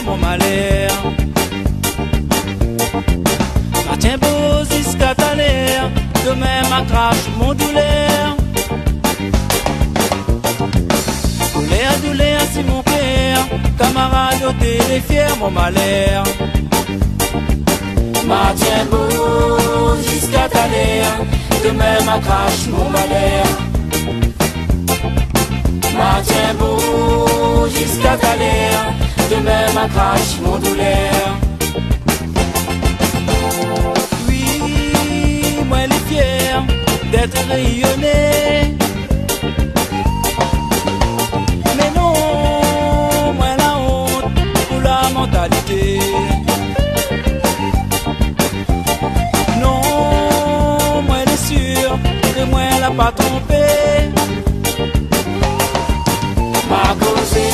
mon malheur. Matin beau jusqu'à ta l'air, demain ma crache mon douleur. Douleur si mon père, camarade au télé fier mon malheur. Matin beau jusqu'à ta l'air, demain ma crache mon malheur. Matin beau jusqu'à ta l'air, demain ma crache mon douleur. Oui, moi elle est fière d'être rayonnée. Mais non, moi la honte pour la mentalité. Non, moi elle est sûre que moi elle a pas trompé. M'a causé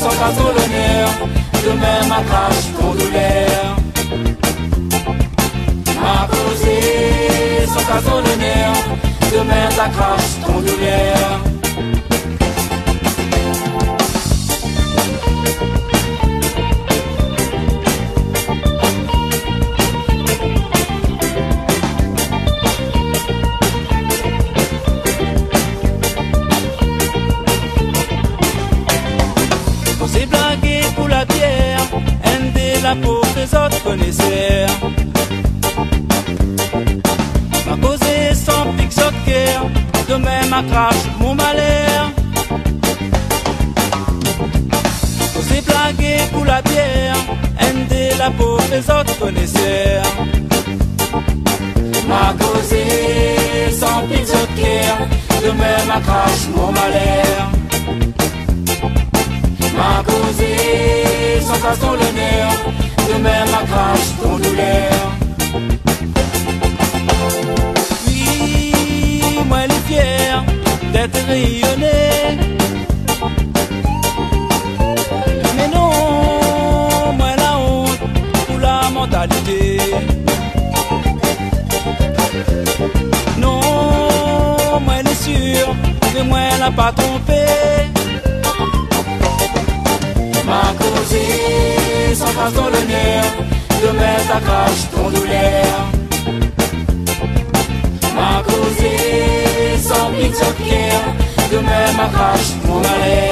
sans casse l'honneur, demain ma crache ton douleur. M'a causé sans casse l'honneur, demain ta crache ton douleur. C'est blagué pour la bière, aider la pauvre des autres connaisseurs. Ma causé sans pique soccer, demain ma crache mon malheur. C'est blagué pour la bière, aider la pauvre des autres connaisseurs. Ma causé sans pique soccer, demain ma crache mon malheur. M'a causé sans casse ton l'honneur, demain ma crache ton douleur. Oui, moi elle est fière d'être rayonnée. Mais non, moi la honte pour la mentalité. Non, moi elle est sûre que moi elle a pas trompé. M'a causé sans casse ton l'honneur, demain ta crache ton douleur. M'a causé sans pique soccer, demain ma crache mon malheur.